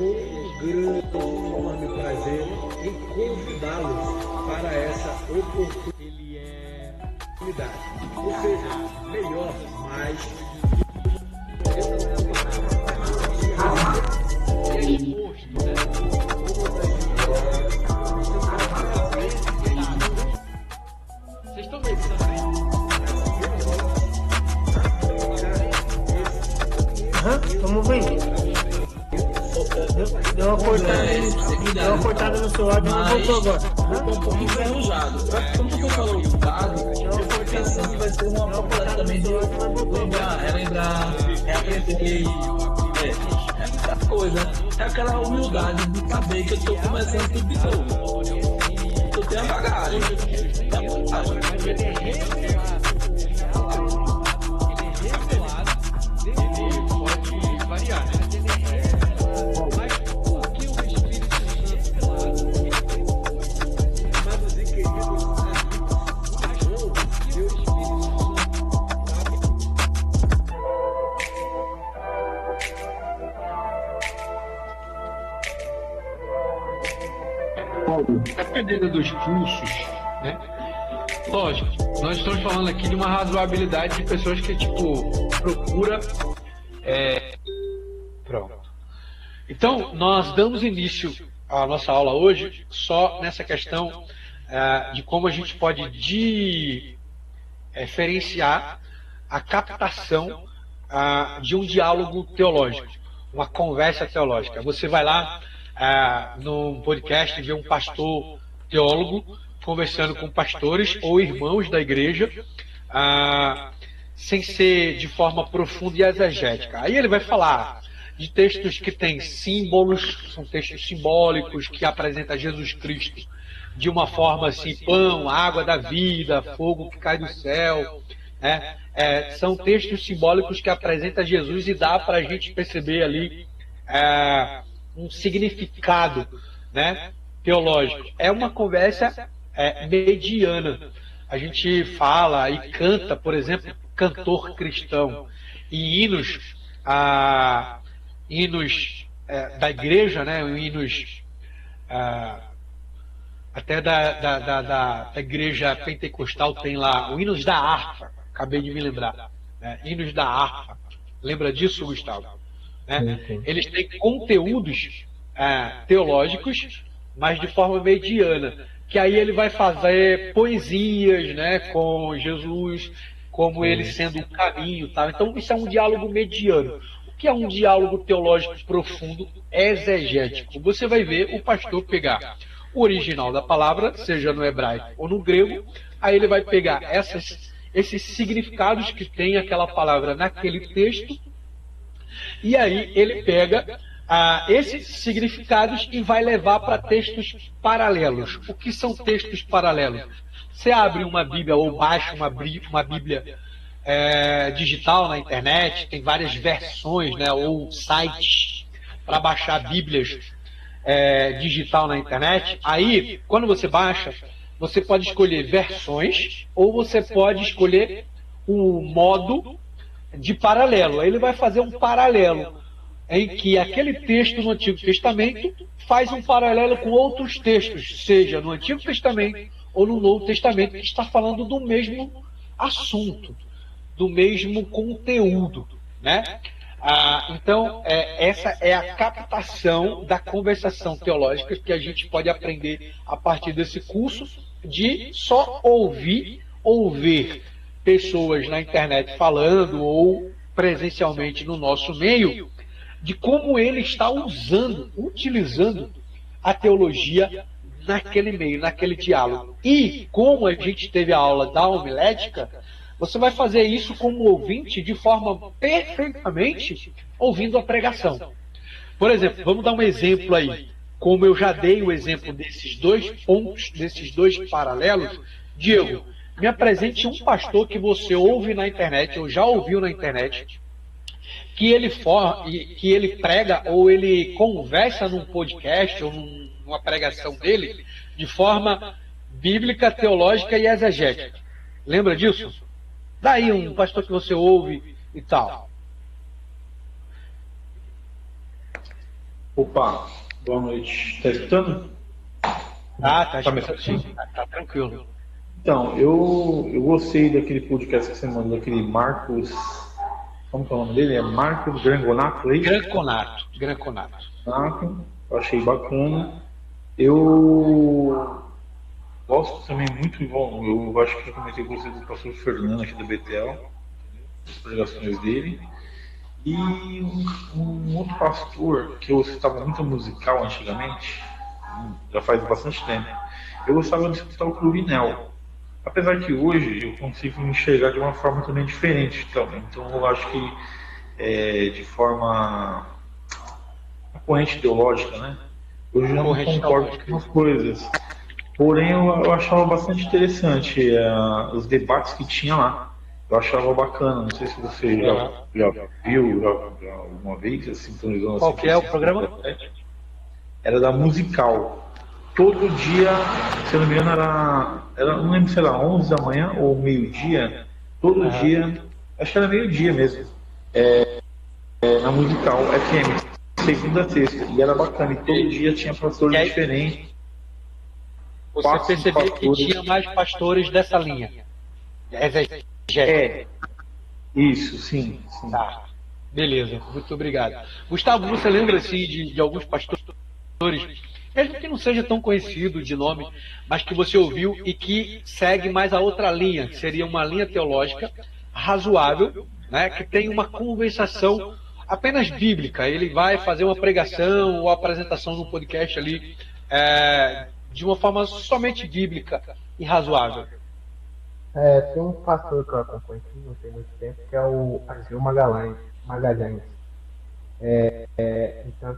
um grande, enorme prazer em convidá-los para essa oportunidade. Ou seja, melhor, mais exposto, né? Vocês estão vendo também? Vamos ver. Deu uma cortada no seu áudio, mas voltou agora. Ficou um pouquinho enferrujado. Como você falou do dado, eu fiquei pensando que vai ser uma oportunidade também de relembrar, reaprender. É aquela coisa, é aquela humildade de saber que eu estou começando tudo de novo. Eu tenho a bagagem. Dependendo dos cursos, né? Lógico, nós estamos falando aqui de uma razoabilidade de pessoas que, tipo, procura... Pronto. Então, nós damos início à nossa aula hoje só nessa questão de como a gente pode diferenciar a captação de um diálogo teológico, uma conversa teológica. Você vai lá num podcast ver um pastor teólogo conversando com pastores ou irmãos da igreja, sem ser de forma profunda e exegética. Aí ele vai falar de textos que têm símbolos, são textos simbólicos que apresentam Jesus Cristo de uma forma assim, pão, água da vida, fogo que cai do céu, né? São textos simbólicos que apresentam Jesus e dá para a gente perceber ali um significado, né, teológico. É uma conversa mediana. A gente fala e canta, por exemplo, cantor cristão e hinos da igreja, né, hinos até da igreja pentecostal tem lá o hinos da harpa, acabei de me lembrar, né, hinos da harpa. Lembra disso, Gustavo? Né? Sim. Eles têm conteúdos teológicos, mas de forma mediana, que aí ele vai fazer poesias, né, com Jesus, como ele sendo o caminho, tá? Então isso é um diálogo mediano. O que é um diálogo teológico profundo, exegético? Você vai ver o pastor pegar o original da palavra, seja no hebraico ou no grego, aí ele vai pegar esses significados que tem aquela palavra naquele texto, e aí ele pega esses significados e vai levar para textos paralelos. O que são textos paralelos? Você abre uma Bíblia ou baixa uma Bíblia digital na internet, tem várias versões, né, ou sites para baixar Bíblias digital na internet. Aí, quando você baixa, você pode escolher versões ou você pode escolher o modo de paralelo. Aí ele vai fazer um paralelo em que aquele texto no Antigo Testamento faz um paralelo com outros textos, seja no Antigo Testamento ou no Novo Testamento, que está falando do mesmo assunto, do mesmo conteúdo, né? Então, essa é a captação da conversação teológica que a gente pode aprender a partir desse curso, de só ouvir ou ver pessoas na internet falando ou presencialmente no nosso meio, de como ele está utilizando a teologia naquele meio, naquele diálogo. E como a gente teve a aula da homilética, você vai fazer isso como ouvinte de forma perfeitamente ouvindo a pregação. Por exemplo, vamos dar um exemplo aí. Como eu já dei o exemplo desses dois pontos, desses dois paralelos, Diego, me apresente um pastor que você ouve na internet, ou já ouviu na internet, que ele prega ou ele conversa num podcast ou numa pregação dele de forma bíblica, teológica e exegética. Lembra disso? Daí um pastor que você ouve e tal. Opa, boa noite. Tá escutando? Tá me sim, tá tranquilo. Então, eu gostei daquele podcast que você mandou, daquele Marcos. Como que é o nome dele? É Marcos Grangonato, é isso? Granconato. Eu achei bacana. Eu gosto também muito, bom, eu acho que eu comentei com você do pastor Fernando aqui do Betel, as pregações dele. E um outro pastor que eu escutava muito musical antigamente, já faz bastante tempo, eu gostava de escutar o Clubinel. Apesar que hoje eu consigo enxergar de uma forma também diferente também. Então eu acho que de forma a corrente ideológica, né? Hoje eu não concordo com algumas coisas. Porém eu achava bastante interessante os debates que tinha lá. Eu achava bacana, não sei se você já viu já alguma vez, assim, sintonizou. Qual que é o programa? Era da Musical. Todo dia, se eu não me engano, era não lembro se era 11 da manhã ou meio-dia. Todo dia, acho que era meio-dia mesmo. Na Musical FM, segunda a sexta. E era bacana, e todo dia tinha pastores diferentes. Você percebeu que tinha mais pastores dessa linha? Isso, sim. Tá, beleza, muito obrigado. Gustavo, você lembra-se de alguns pastores, mesmo que não seja tão conhecido de nome, mas que você ouviu e que segue mais a outra linha, que seria uma linha teológica razoável, né, que tem uma conversação apenas bíblica? Ele vai fazer uma pregação ou apresentação num podcast ali de uma forma somente bíblica e razoável. Tem um pastor que eu acompanho aqui, não tem muito tempo, que é o Agil Magalhães. Então,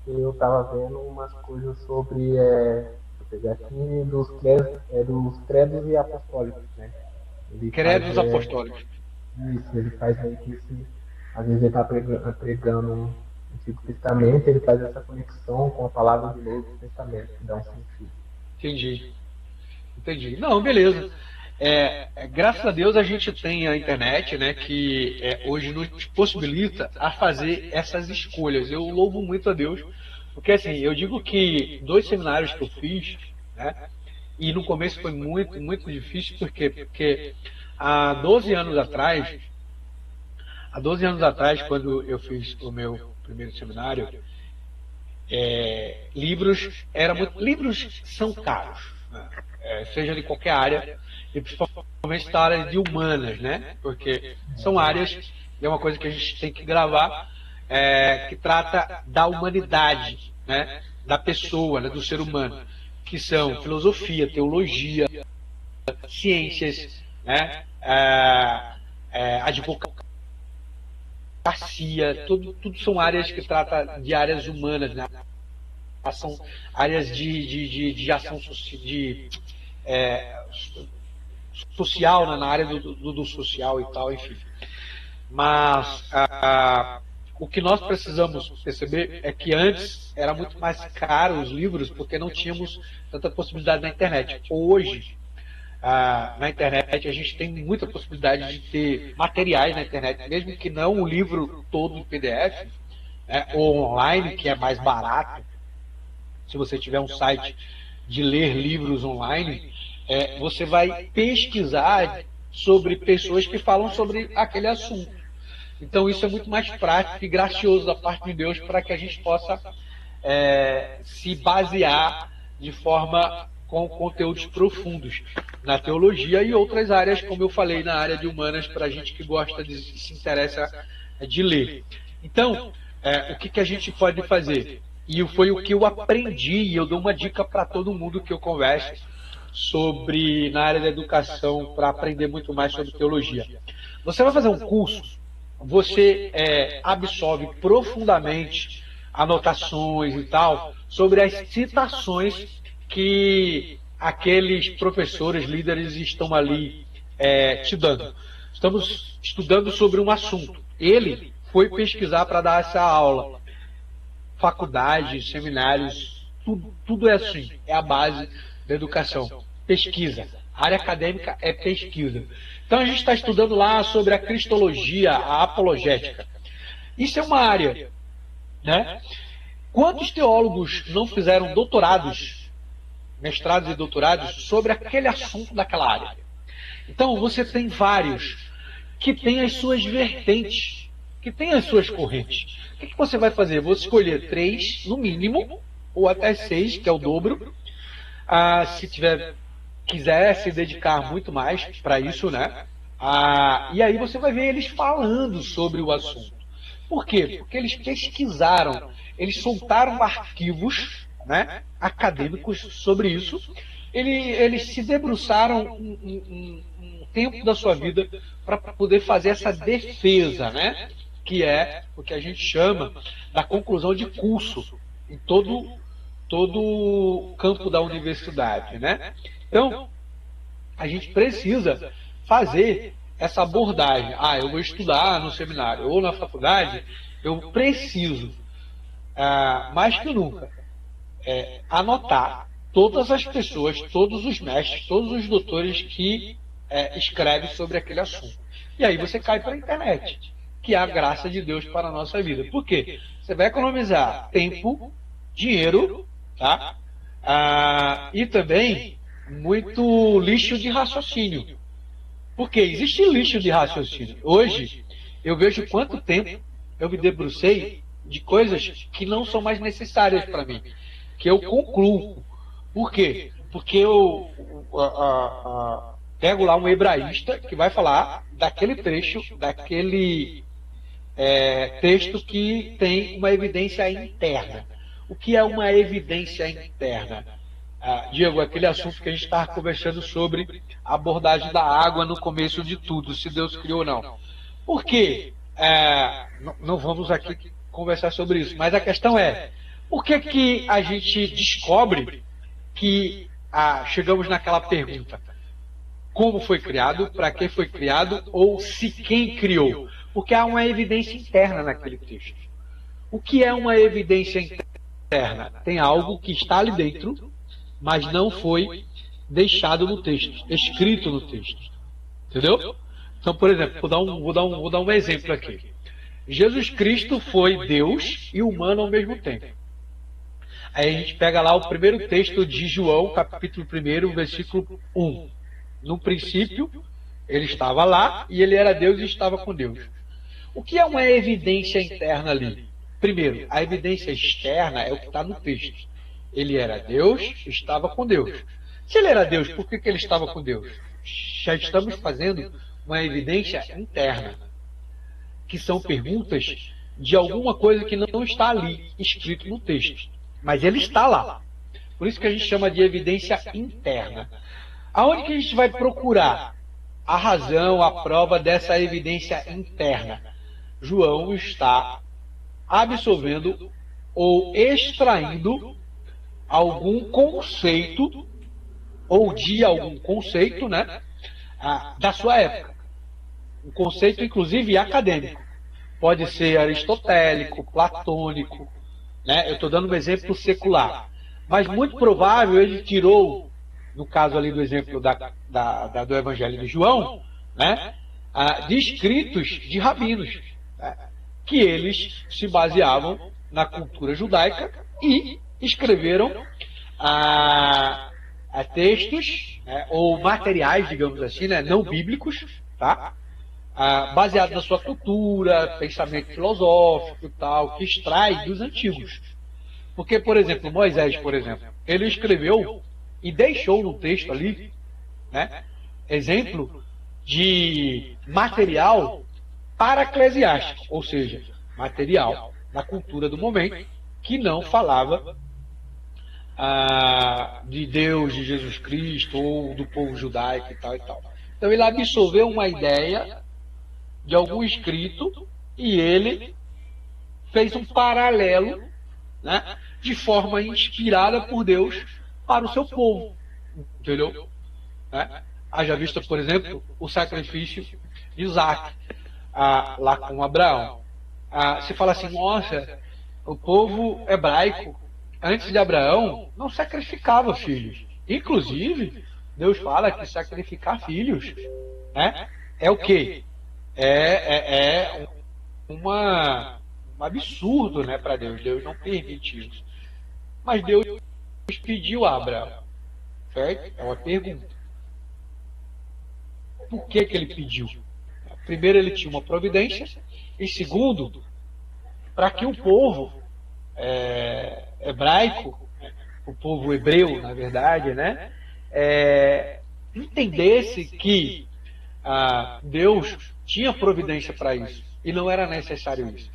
eu estava vendo umas coisas sobre, vou pegar aqui, dos credos e apostólicos, né? Credos apostólicos. Isso, ele faz meio que às vezes ele está pregando um Antigo Testamento, ele faz essa conexão com a palavra do Novo Testamento, que dá um sentido. Entendi. Não, beleza. Graças a Deus a gente tem a internet, né, que hoje nos possibilita a fazer essas escolhas. Eu louvo muito a Deus, porque assim, eu digo que 2 seminários que eu fiz, né, e no começo foi muito, muito difícil, porque há 12 anos atrás, quando eu fiz o meu primeiro seminário, livros são caros, né? Seja de qualquer área, e principalmente da área de humanas, né? Porque são áreas, e é uma coisa que a gente tem que gravar, que trata da humanidade, né? Da pessoa, né? Do ser humano, que são filosofia, teologia, ciências, né? Advocacia, tudo são áreas que tratam de áreas humanas, né? São áreas de ação social, né? Na área do social e tal, enfim. Mas o que nós precisamos perceber é que antes era muito mais caro os livros, porque não tínhamos tanta possibilidade na internet. Hoje, na internet, a gente tem muita possibilidade de ter materiais na internet, mesmo que não o livro todo em PDF, né, ou online, que é mais barato. Se você tiver um site de ler livros online, você vai pesquisar sobre pessoas que falam sobre aquele assunto. Então isso é muito mais prático e gracioso da parte de Deus, para que a gente possa se basear de forma com conteúdos profundos na teologia e outras áreas, como eu falei, na área de humanas, para a gente que gosta se interessa de ler. Então, o que a gente pode fazer? E foi o que eu aprendi, e eu dou uma dica para todo mundo que eu converso sobre na área da educação, para aprender muito mais sobre teologia. Você vai fazer um curso, você absorve profundamente anotações e tal sobre as citações que aqueles professores, líderes estão ali te dando. Estamos estudando sobre um assunto. Ele foi pesquisar para dar essa aula. Faculdades, seminários, tudo é assim. É a base da educação. Pesquisa. A área acadêmica é pesquisa. Então a gente está estudando lá sobre a cristologia, a apologética. Isso é uma área, né? Quantos teólogos não fizeram doutorados, mestrados e doutorados sobre aquele assunto daquela área? Então, você tem vários que têm as suas vertentes, que têm as suas correntes. O que você vai fazer? Vou escolher 3, no mínimo, ou até 6, que é o dobro. Se quiser se dedicar muito mais para isso, né? E aí você vai ver eles falando sobre o assunto. Por quê? Porque eles pesquisaram, eles soltaram arquivos, né, acadêmicos sobre isso. Eles se debruçaram um tempo da sua vida para poder fazer essa defesa, né? Que é o que a gente chama da conclusão de curso em todo o campo da universidade, né? Então, a gente precisa fazer essa abordagem. Eu vou estudar no seminário ou na faculdade, eu preciso, mais que nunca, anotar todas as pessoas, todos os mestres, todos os doutores que escrevem sobre aquele assunto. E aí você cai para a internet, que é a graça de Deus para a nossa vida. Por quê? Você vai economizar tempo, dinheiro, tá? E também muito lixo de raciocínio. Porque existe lixo de raciocínio. Hoje, eu vejo quanto tempo eu me debrucei de coisas que não são mais necessárias para mim, que eu concluo. Por quê? Porque eu pego lá um hebraísta que vai falar daquele trecho, daquele texto que tem uma evidência interna. O que é uma evidência interna? Diego, aquele assunto que a gente estava conversando sobre a abordagem da água no começo de tudo, se Deus criou ou não. Por quê? Não vamos aqui conversar sobre isso, mas a questão é, por que a gente descobre que chegamos naquela pergunta? Como foi criado, para que foi criado, ou se quem criou? Porque há uma evidência interna naquele texto. O que é uma evidência interna? Tem algo que está ali dentro, mas não foi deixado no texto, escrito no texto. Entendeu? Então, por exemplo, vou dar um exemplo aqui. Jesus Cristo foi Deus e humano ao mesmo tempo. Aí a gente pega lá o primeiro texto de João, capítulo 1, versículo 1. No princípio, ele estava lá e ele era Deus e estava com Deus. O que é uma evidência interna ali? Primeiro, a evidência externa é o que está no texto. Ele era Deus, estava com Deus. Se ele era Deus, por que ele estava com Deus? Já estamos fazendo uma evidência interna, que são perguntas de alguma coisa que não está ali, escrito no texto. Mas ele está lá. Por isso que a gente chama de evidência interna. Aonde que a gente vai procurar a razão, a prova dessa evidência interna? João está absorvendo ou extraindo algum conceito, ou de algum conceito, né, da sua época. Um conceito, inclusive, acadêmico. Pode ser aristotélico, platônico, né? Eu estou dando um exemplo secular. Mas muito provável ele tirou, no caso ali do exemplo do Evangelho de João, né, de escritos de rabinos, né, que eles se baseavam na cultura judaica e escreveram textos, né, ou materiais, digamos assim, né, não bíblicos, tá? Baseado na sua cultura, pensamento filosófico e tal, que extrai dos antigos. Porque, por exemplo, Moisés, por exemplo, ele escreveu e deixou no texto ali, né, exemplo de material para-eclesiástico, ou seja, material da cultura do momento, que não falava de Deus, de Jesus Cristo, ou do povo judaico e tal e tal. Então ele absorveu uma ideia de algum escrito e ele fez um paralelo, né, de forma inspirada por Deus para o seu povo. Entendeu? Né? Haja vista, por exemplo, o sacrifício de Isaac, lá com Abraão. Você fala assim, nossa, o povo hebraico, antes de Abraão, não sacrificava filhos. Inclusive, Deus fala que sacrificar filhos, né, é o quê? É uma um absurdo, né, para Deus. Deus não permite isso. Mas Deus pediu a Abraão, certo? É uma pergunta. Por que ele pediu? Primeiro, ele tinha uma providência, e segundo, para que o povo hebraico, o povo hebreu, na verdade, né, entendesse que Deus tinha providência para isso, e não era necessário isso.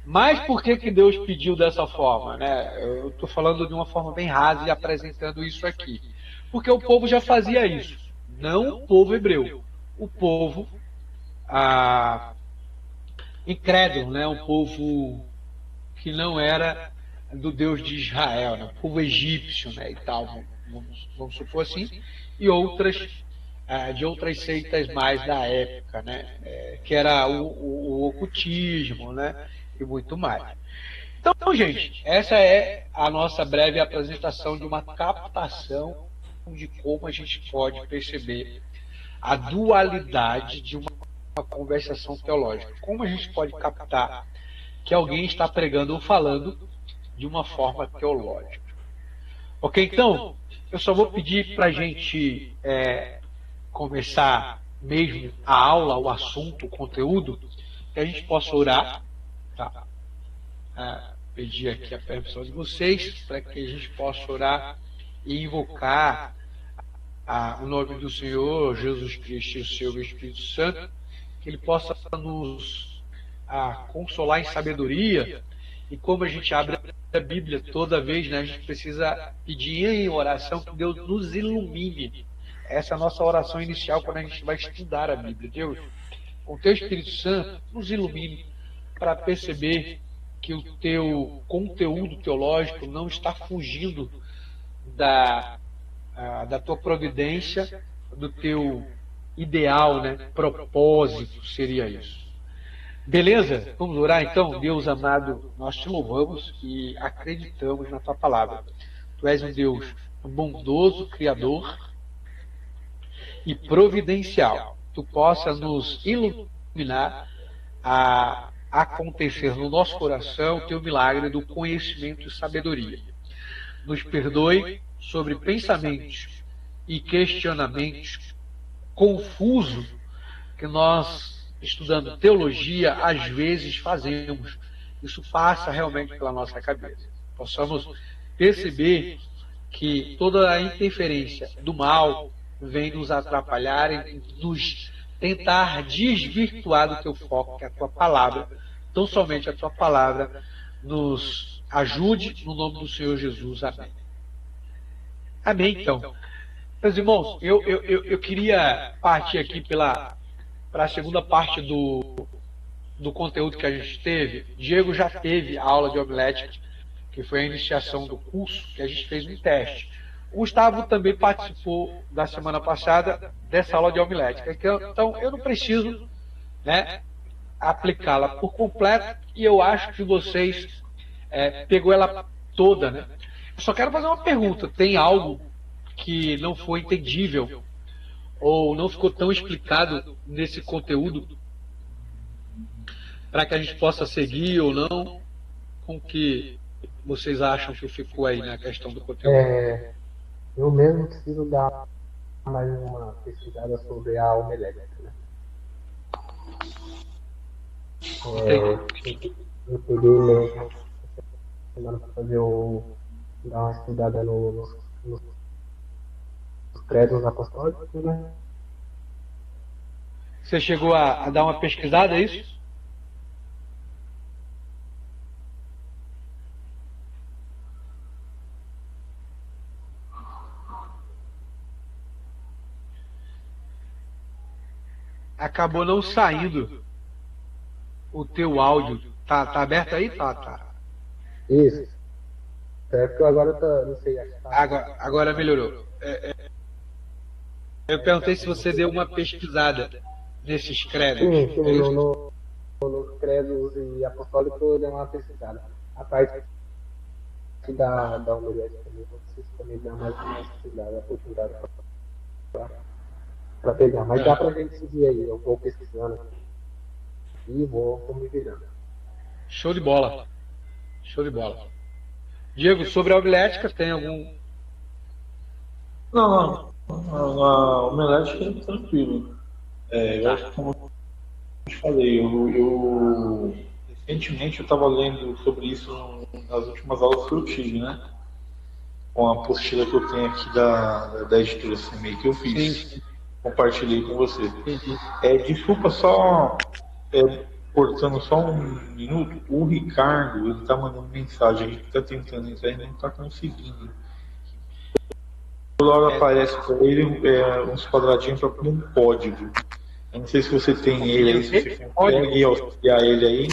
Mas por que Deus pediu dessa forma? Né? Eu estou falando de uma forma bem rasa e apresentando isso aqui. Porque o povo já fazia isso. Não o povo hebreu. O povo incrédulo, né? O povo que não era do Deus de Israel, né? O povo egípcio, né? E tal, vamos supor assim, e outras de outras seitas mais da época, né? Que era o ocultismo, né? E muito mais. Então, gente, essa é a nossa breve apresentação de uma captação de como a gente pode perceber a dualidade de uma conversação teológica. Como a gente pode captar que alguém está pregando ou falando de uma forma teológica. Ok? Então, eu só vou pedir para a gente começar mesmo a aula, o assunto, o conteúdo, que a gente possa orar. Tá? Pedir aqui a permissão de vocês para que a gente possa orar e invocar o nome do Senhor, Jesus Cristo e o seu Espírito Santo, que Ele possa nos consolar em sabedoria. E como a gente abre a Bíblia toda vez, né, a gente precisa pedir em oração que Deus nos ilumine. Essa é a nossa oração inicial quando a gente vai estudar a Bíblia. Deus, com o Teu Espírito Santo, nos ilumine para perceber que o Teu conteúdo teológico não está fugindo da Tua providência, do Teu ideal, né? Propósito seria isso. Beleza? Vamos orar então? Deus amado, nós Te louvamos e acreditamos na Tua palavra. Tu és um Deus bondoso, criador e providencial. Tu possa nos iluminar a acontecer no nosso coração o Teu milagre do conhecimento e sabedoria. Nos perdoe sobre pensamentos e questionamentos confusos que nós, estudando teologia, às vezes fazemos. Isso passa realmente pela nossa cabeça. Possamos perceber que toda a interferência do mal vem nos atrapalhar e nos tentar desvirtuar do Teu foco, que é a Tua palavra. Tão somente a Tua palavra nos ajude, no nome do Senhor Jesus. Amém. Amém, então. Meus irmãos, eu queria partir aqui para a segunda parte do conteúdo que a gente teve. Diego já teve a aula de homilética, que foi a iniciação do curso, que a gente fez um teste. O Gustavo também participou da semana passada dessa aula de homilética. Então, eu não preciso, né, aplicá-la por completo, e eu acho que vocês pegou ela toda, né? Eu só quero fazer uma pergunta. Tem algo que não foi entendível ou não ficou tão explicado nesse conteúdo para que a gente possa seguir ou não? Com que vocês acham que ficou aí na questão do conteúdo? Eu mesmo preciso dar mais uma pesquisada sobre a homilética, né? Eu peguei mesmo semana para fazer dar uma estudada nos credos apostólicos, né? Você chegou a dar uma pesquisada, é isso? Acabou não saindo o teu áudio. Tá aberto aí? Tá. Isso. É porque agora não sei. Agora melhorou. Eu perguntei se você deu uma pesquisada nesses credos. Sim, nos credos e apostólicos eu dei uma pesquisada. A parte da homilética também, eu preciso também dar mais uma pesquisada, aprofundada para pegar. Mas dá pra gente seguir aí, eu vou pesquisando aqui e vou me virando. Show de bola. Show de bola. Diego, sobre a homilética, tem algum... Não, a omelete é tranquilo. Eu acho que, como eu te falei, recentemente eu estava lendo sobre isso nas últimas aulas que eu tive, né? Com a apostila que eu tenho aqui da editora CMEI que eu fiz. Sim. Compartilhei com você. Entendi. Desculpa só, cortando só um minuto, o Ricardo, ele está mandando mensagem, a gente está tentando entrar e não está conseguindo. Toda hora aparece para ele uns quadradinhos para pôr um código. Eu não sei se você tem ele aí, se você consegue auxiliar ele aí.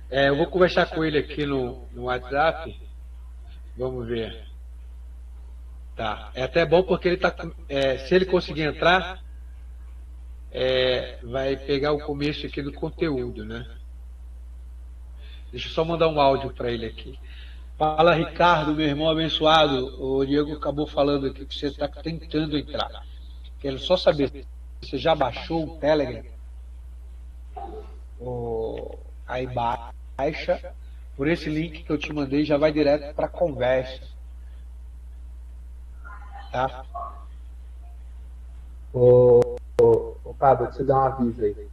Eu vou conversar com ele aqui no WhatsApp. Vamos ver. Tá. É até bom porque ele tá. Se ele conseguir entrar, vai pegar o começo aqui do conteúdo, né? Deixa eu só mandar um áudio para ele aqui. Fala, Ricardo, meu irmão abençoado. O Diego acabou falando aqui que você está tentando entrar. Quero só saber se você já baixou o Telegram. Aí baixa. Por esse link que eu te mandei, já vai direto para a conversa. Tá? Ô Pablo, deixa eu dar um aviso aí.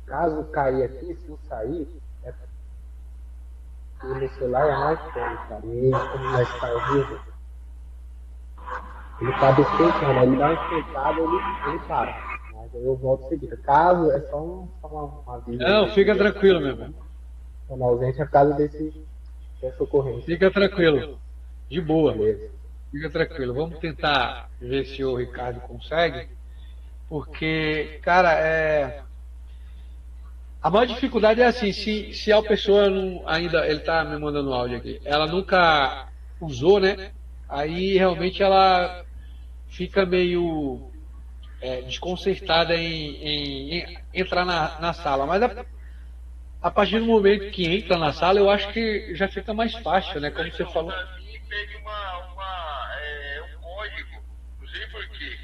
Caso cair aqui, se não sair, no celular é mais fome, cara. E como nós está ao vivo, ele tá despeitando, ele dá uma esquentada, ele para. Mas aí eu volto em seguida. Caso, é só um aviso. Não, fica tranquilo, meu irmão. Na ausência, caso dessa ocorrência. Fica tranquilo. De boa. Beleza. Fica tranquilo. Vamos tentar ver se o Ricardo consegue. Porque, cara, a maior dificuldade é assim, se a pessoa não, ainda, ele está me mandando áudio aqui, ela nunca usou, né? Aí realmente ela fica meio desconcertada em entrar na sala. Mas a partir do momento que entra na sala, eu acho que já fica mais fácil, né? Como você falou. Pede um código, não sei porquê.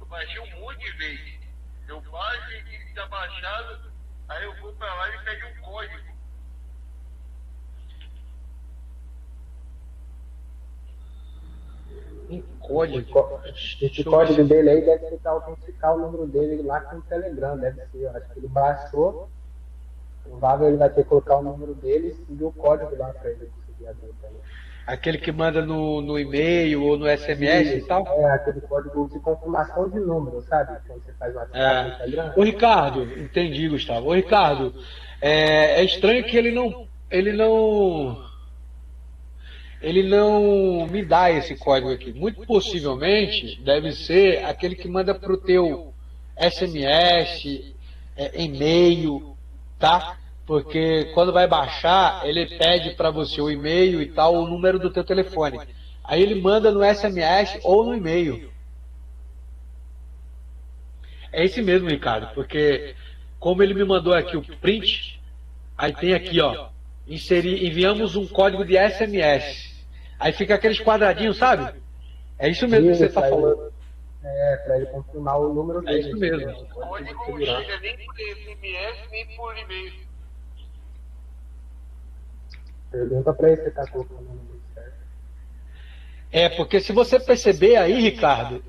Eu baixei um monte de vezes. Eu baixo e está baixado, aí eu vou para lá e pede um código. Um código? Esse código dele aí deve tentar autenticar o número dele lá com o Telegram, deve ser. Eu acho que ele baixou. Provável ele vai ter que colocar o número dele e seguir o código lá para ele conseguir abrir o Telegram. Aquele que manda no e-mail ou no SMS e tal? Aquele código de confirmação de número, sabe? Quando você faz o WhatsApp no Telegram. Ô Ricardo, entendi, Gustavo. Ô Ricardo, é estranho que ele não me dá esse código aqui. Muito possivelmente deve ser aquele que manda para o teu SMS, e-mail, tá? Porque quando vai baixar, ele pede para você o e-mail e tal, o número do teu telefone. Aí ele manda no SMS ou no e-mail. É esse mesmo, Ricardo, porque como ele me mandou aqui o print, aí tem aqui, ó, enviamos um código de SMS. Aí fica aqueles quadradinhos, sabe? É isso mesmo que você está falando. Para ele confirmar o número dele. É isso mesmo. O código não chega nem por SMS, nem por e-mail. Pergunta para ele se você está colocando o número certo. Porque se você perceber aí, Ricardo,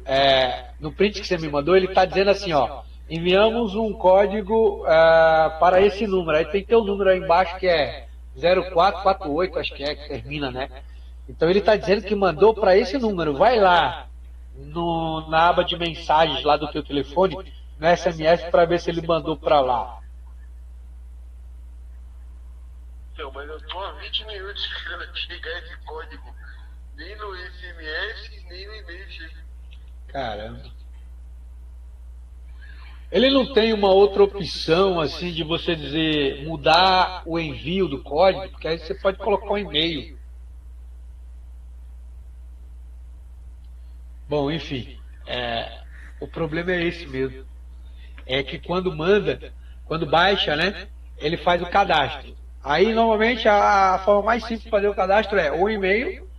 no print que você me mandou, ele está dizendo assim, ó, enviamos um código para esse número. Aí tem que ter um número aí embaixo que é 0448, acho que termina, né? Então ele está dizendo que mandou para esse número. Vai lá na aba de mensagens lá do teu telefone, no SMS, para ver se ele mandou para lá. Então, mas eu estou há 20 minutos esperando chegar esse código. Nem no SMS, nem no e-mail chega. Caramba. Ele não tem uma outra opção, assim, de você dizer, mudar o envio do código, porque aí você pode colocar um e-mail. Bom, enfim, o problema é esse mesmo. É que quando baixa, né, ele faz o cadastro. Aí, normalmente, a forma mais simples de fazer o cadastro é ou e-mail,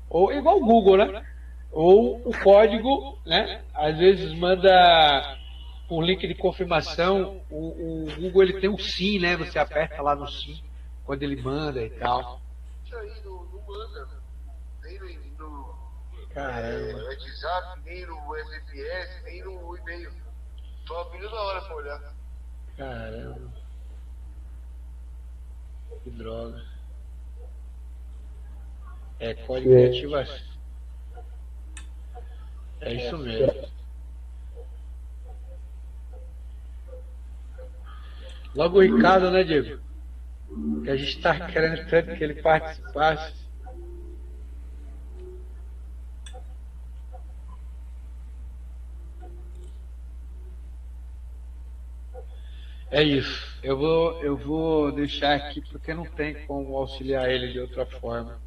ou igual o Google, né? Ou o código, né? Às vezes manda por link de confirmação, o Google ele tem um sim, né? Você aperta lá no sim, quando ele manda e tal. Isso aí não manda. Nem no Caramba. WhatsApp, nem no SMS, nem no e-mail. Tô abrindo na hora pra olhar. Caramba. Que droga. É código de ativação. É isso mesmo. Logo o Ricardo, né, Diego? Que a gente está querendo tanto que ele participasse. É isso. Eu vou deixar aqui porque não tem como auxiliar ele de outra forma.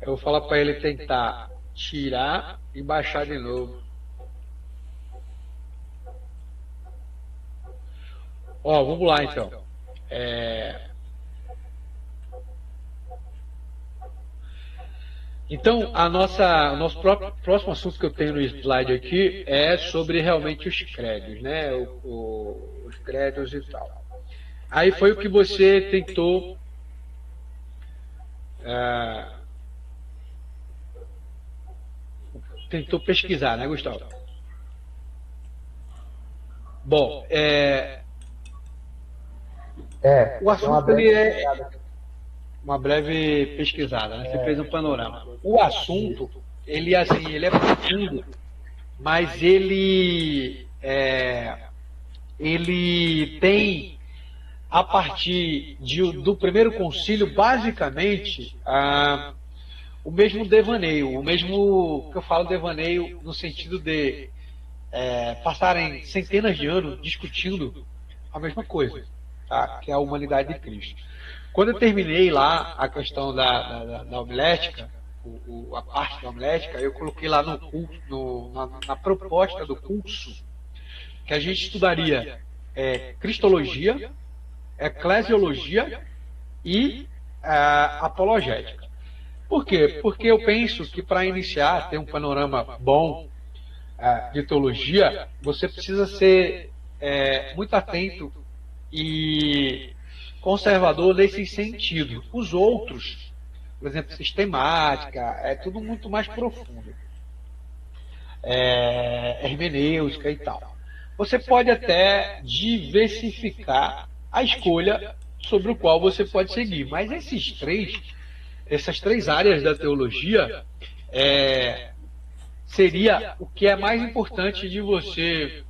Eu vou falar para ele tentar tirar e baixar de novo. Ó, vamos lá então. Então, o nosso próximo assunto que eu tenho no slide aqui é sobre realmente os créditos, né? Os créditos e tal. Aí foi o que você tentou pesquisar, né, Gustavo? Bom, o assunto ele é uma breve pesquisada, né? Você fez um panorama. O assunto, ele assim, ele é profundo, mas ele tem, a partir do primeiro concílio, basicamente, o mesmo devaneio, o mesmo que eu falo devaneio no sentido de passarem centenas de anos discutindo a mesma coisa, tá? Que é a humanidade de Cristo. Quando eu terminei lá a questão da homilética, a parte da homilética, eu coloquei lá na proposta do curso que a gente estudaria cristologia, eclesiologia e apologética. Por quê? Porque eu penso que para iniciar, ter um panorama bom de teologia, você precisa ser muito atento e conservador nesse sentido. Os outros, por exemplo, sistemática, é tudo muito mais profundo. Hermenêutica e tal. Você pode até diversificar a escolha sobre o qual você pode seguir, mas essas três áreas da teologia seria o que é mais importante de você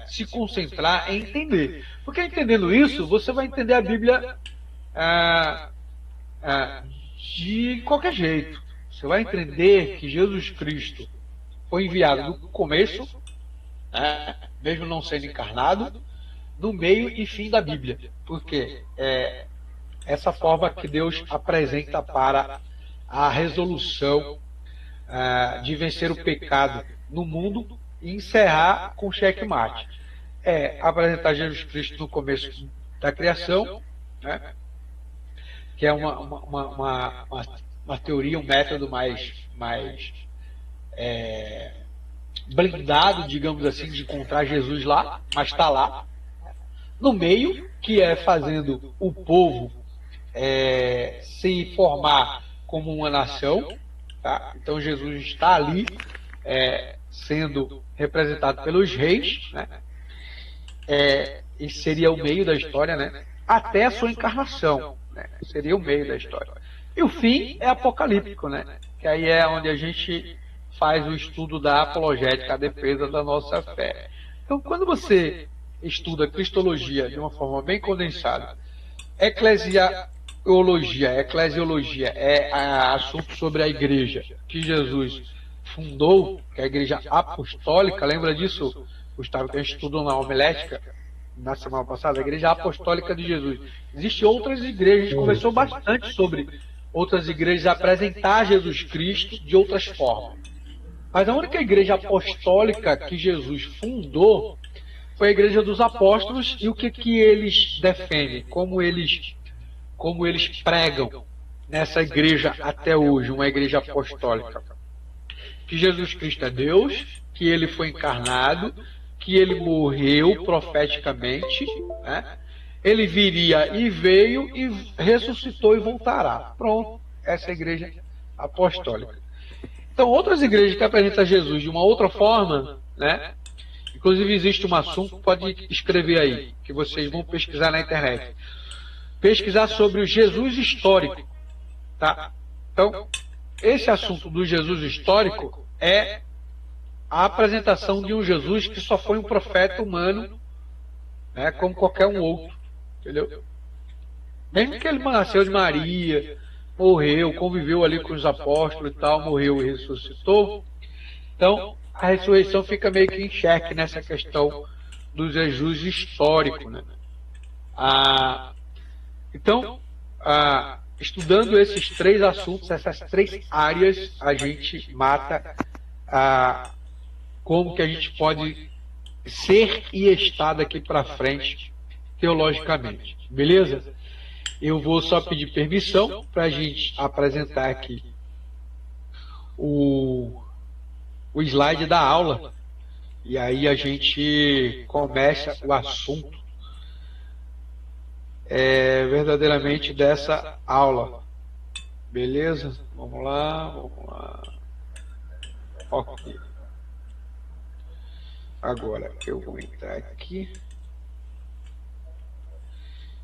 se concentrar em entender. Porque entendendo isso, você vai entender a Bíblia de qualquer jeito. Você vai entender que Jesus Cristo foi enviado do começo, mesmo não sendo encarnado, no meio e fim da Bíblia. Porque essa forma que Deus apresenta para a resolução de vencer o pecado no mundo e encerrar com checkmate. Apresentar Jesus Cristo no começo da criação, né? Que é uma teoria, um método mais blindado, digamos assim, de encontrar Jesus lá, mas está lá. No meio, que é fazendo o povo se formar como uma nação, tá? Então Jesus está ali sendo representado pelos reis, né? E seria o meio da história, né? Até a sua encarnação, né? Seria o meio da história. E o fim é apocalíptico, né? Que aí é onde a gente faz o estudo da apologética, a defesa da nossa fé. Então, quando você estuda cristologia de uma forma bem condensada, eclesiologia é assunto sobre a igreja que Jesus fundou, que é a igreja apostólica. Lembra disso, Gustavo, que a gente estudou na homilética na semana passada? A igreja apostólica de Jesus. Existem outras igrejas, a gente conversou bastante sobre outras igrejas apresentar Jesus Cristo de outras formas. Mas a única igreja apostólica que Jesus fundou foi a igreja dos apóstolos. E o que eles defendem, como eles pregam nessa igreja até hoje, uma igreja apostólica? que Jesus Cristo é Deus, que ele foi encarnado, que ele morreu profeticamente, né? Ele viria e veio e ressuscitou e voltará. Pronto, essa é a igreja apostólica. Então, outras igrejas que apresentam Jesus de uma outra forma, né? Inclusive existe um assunto, pode escrever aí, que vocês vão pesquisar na internet. Pesquisar sobre o Jesus histórico, tá? Então, esse assunto do Jesus histórico é a apresentação de um Jesus que só foi um profeta humano, né, como qualquer um outro, entendeu? Mesmo que ele nasceu de Maria, morreu, conviveu ali com os apóstolos e tal, morreu e ressuscitou. Então, a ressurreição fica meio que em xeque nessa questão do Jesus histórico, né? Então, estudando esses três assuntos, essas três áreas, a gente mata como que a gente pode ser e estar daqui para frente teologicamente, beleza? Eu vou só pedir permissão para a gente apresentar aqui o slide da aula e aí a gente começa o assunto verdadeiramente dessa aula, beleza? Vamos lá. Ok. Agora eu vou entrar aqui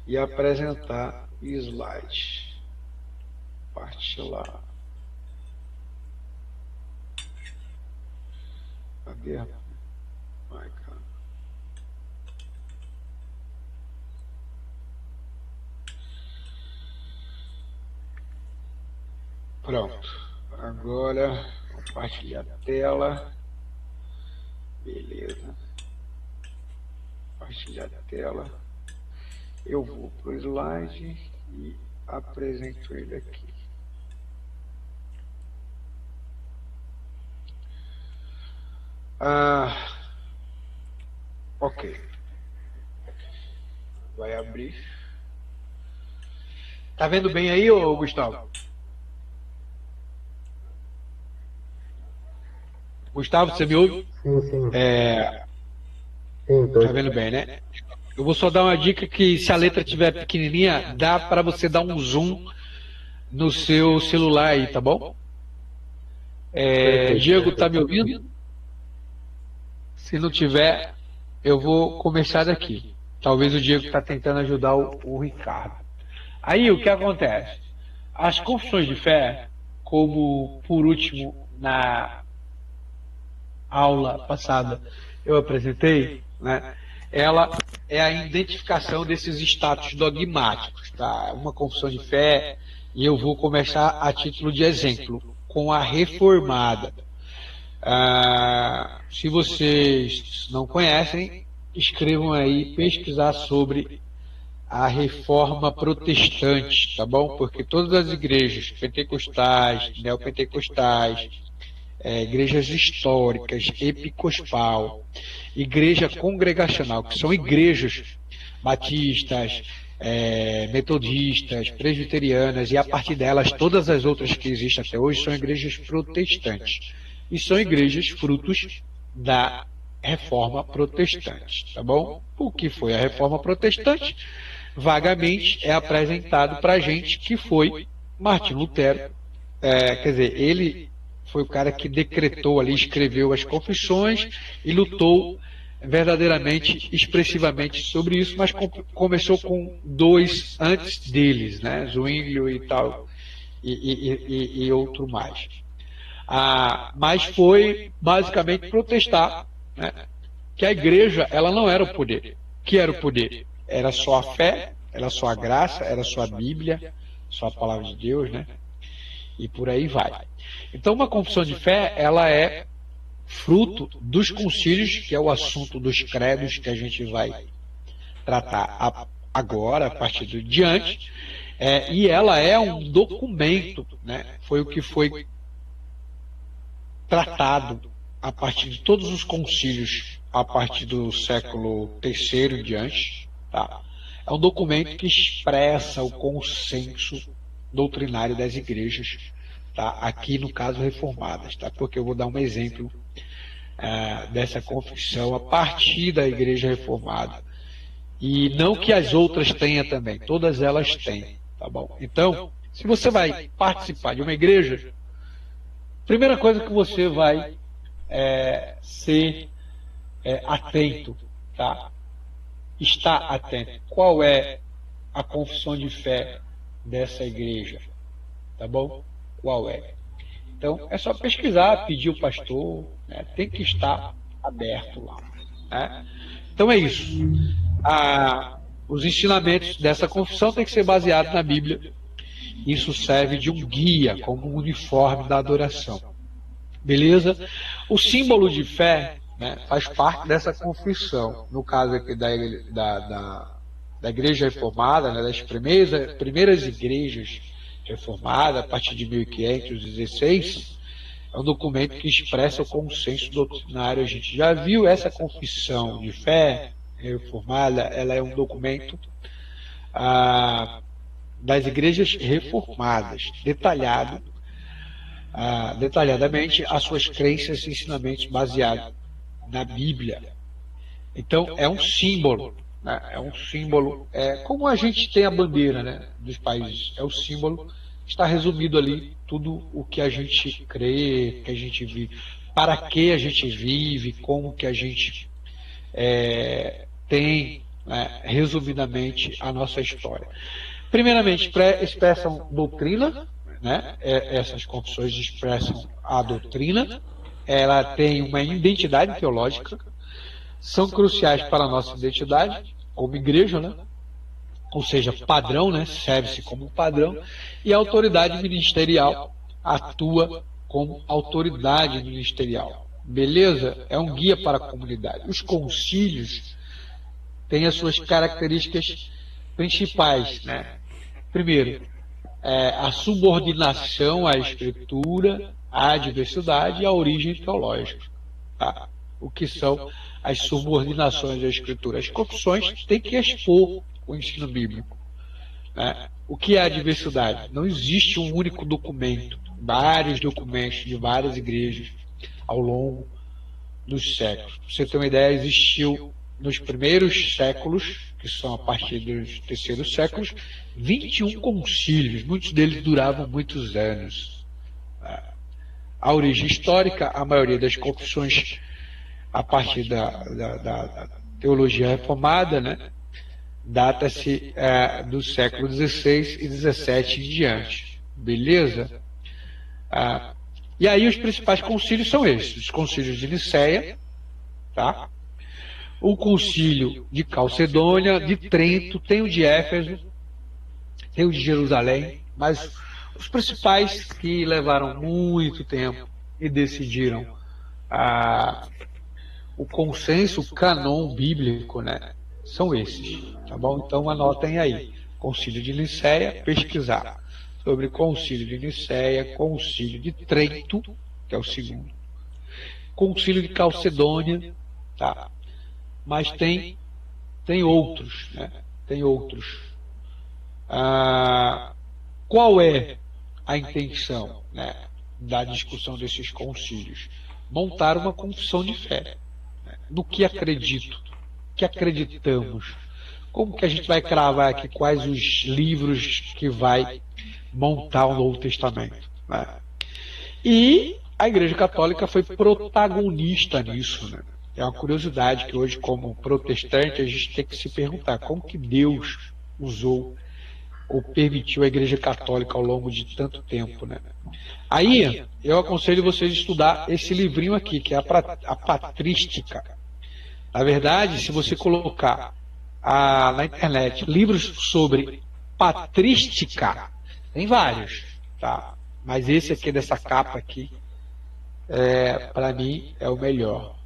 e apresentar o slide. Partilhar. Cadê? Vai, cara. Pronto. Agora compartilhar a tela. Beleza. Compartilhar a tela. Eu vou para o slide e apresento ele aqui. Ok. Vai abrir. Tá vendo bem aí, ô Gustavo? Gustavo, você me ouve? Sim. Tá vendo bem, né? Eu vou só dar uma dica que se a letra estiver pequenininha, dá para você dar um zoom no seu celular aí, tá bom? Diego, tá me ouvindo? Se não tiver, eu vou começar daqui. Talvez o Diego está tentando ajudar o Ricardo. Aí o que acontece? As confissões de fé, como por último na aula passada eu apresentei, né? Ela é a identificação desses status dogmáticos, tá? Uma confissão de fé, e eu vou começar a título de exemplo com a reformada. Se vocês não conhecem, escrevam aí, pesquisar sobre a reforma protestante, tá bom? Porque todas as igrejas pentecostais, neopentecostais, igrejas históricas, episcopal, igreja congregacional, que são igrejas batistas, metodistas, presbiterianas, e a partir delas todas as outras que existem até hoje são igrejas protestantes. E são igrejas frutos da reforma protestante, tá bom? O que foi a reforma protestante? Vagamente é apresentado para a gente que foi Martim Lutero, quer dizer, ele foi o cara que decretou ali, escreveu as confissões e lutou verdadeiramente, expressivamente sobre isso, mas começou com dois antes deles, né? Zwinglio e tal, e outro mais. Mas foi basicamente protestar, né, que a igreja ela não era o poder. Que era o poder? Era só a fé, era só a graça, era só a Bíblia, só a palavra de Deus, né? E por aí vai. Então, uma confissão de fé, ela é fruto dos concílios, que é o assunto dos credos que a gente vai tratar agora, a partir do diante, e ela é um documento, né? Foi o que foi tratado a partir de todos os concílios, a partir do século III em diante, tá? É um documento que expressa o consenso doutrinário das igrejas tá? Aqui no caso reformadas, tá? Porque eu vou dar um exemplo dessa confissão a partir da Igreja Reformada. E não que as outras tenham também, todas elas têm, tá bom? Então, se você vai participar de uma igreja, primeira coisa que você vai ser atento, tá? Estar atento. Qual é a confissão de fé dessa igreja? Tá bom? Qual é? Então, é só pesquisar, pedir o pastor, né? Tem que estar aberto lá. Né? Então é isso. Os ensinamentos dessa confissão têm que ser baseados na Bíblia. Isso serve de um guia, como um uniforme da adoração. Beleza? O símbolo de fé, né, faz parte dessa confissão. No caso aqui da Igreja Reformada, né, das primeiras igrejas reformadas, a partir de 1516, é um documento que expressa o consenso doutrinário. A gente já viu essa confissão de fé reformada, ela é um documento das igrejas reformadas, detalhadamente as suas crenças e ensinamentos baseados na Bíblia. Então, é um símbolo, né? É um símbolo, como a gente tem a bandeira, né, dos países, é o símbolo, está resumido ali tudo o que a gente crê, que a gente vive, para que a gente vive, como que a gente tem, resumidamente, a nossa história. Primeiramente, expressam doutrina, né? Essas confissões expressam a doutrina, ela tem uma identidade teológica, são cruciais para a nossa identidade como igreja, né? Ou seja, padrão, né? Serve-se como padrão, e a autoridade ministerial atua como autoridade ministerial. Beleza? É um guia para a comunidade. Os concílios têm as suas características principais, né? Primeiro, a subordinação à escritura, à diversidade e à origem teológica. Tá? O que são as subordinações à escritura? As confissões têm que expor o ensino bíblico. Né? O que é a diversidade? Não existe um único documento, vários documentos de várias igrejas ao longo dos séculos. Para você ter uma ideia, existiu nos primeiros séculos, que são a partir dos terceiros séculos, 21 concílios, muitos deles duravam muitos anos. A origem histórica, a maioria das confissões, a partir da teologia reformada, né, data-se do século XVI e XVII em diante. Beleza? E aí os principais concílios são esses: os concílios de Nicéia, tá? O concílio de Calcedônia, de Trento, tem o de Éfeso, tem o de Jerusalém, mas os principais que levaram muito tempo e decidiram o consenso, o canon bíblico, né, são esses, tá bom? Então anotem aí: concílio de Nicéia, pesquisar sobre concílio de Nicéia, concílio de Trento, que é o segundo, concílio de Calcedônia, tá? Mas tem outros, né? Tem outros. Qual é a intenção, né, da discussão desses concílios? Montar uma confissão de fé, né? No que acredito, o que acreditamos, como que a gente vai cravar aqui quais os livros que vai montar o Novo Testamento, né? E a Igreja Católica foi protagonista nisso, né? É uma curiosidade que hoje, como protestante, a gente tem que se perguntar como que Deus usou ou permitiu a Igreja Católica ao longo de tanto tempo, né? Aí, eu aconselho vocês a estudar esse livrinho aqui, que é a Patrística. Na verdade, se você colocar na internet livros sobre patrística, tem vários, tá? Mas esse aqui, dessa capa aqui, para mim, é o melhor.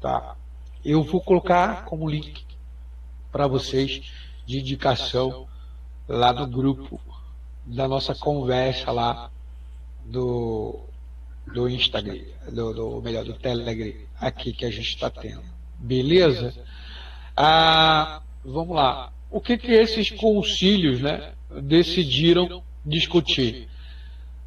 Tá? Eu vou colocar como link para vocês de indicação lá no grupo da nossa conversa lá do Instagram, do Telegram, aqui que a gente está tendo. Beleza? Vamos lá. O que esses concílios, né, decidiram discutir?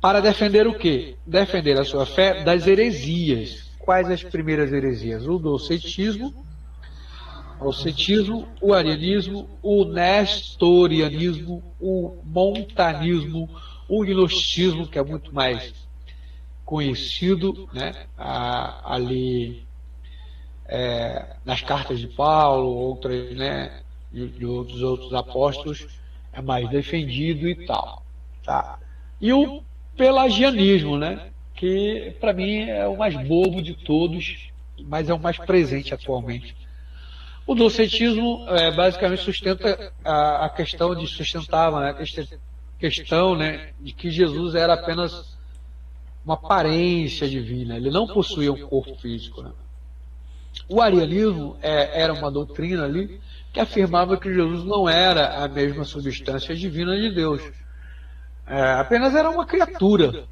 para defender o quê? Defender a sua fé das heresias. Quais as primeiras heresias? O docetismo, o arianismo, o nestorianismo, o montanismo, o gnosticismo, que é muito mais conhecido, né, ali nas cartas de Paulo, outras, né, de outros apóstolos, é mais defendido e tal. Tá? E o pelagianismo, né, que para mim é o mais bobo de todos, mas é o mais presente atualmente. O docetismo basicamente sustenta a questão de sustentava, né, a questão, né, de que Jesus era apenas uma aparência divina, ele não possuía um corpo físico. Né? O arianismo era uma doutrina ali que afirmava que Jesus não era a mesma substância divina de Deus, apenas era uma criatura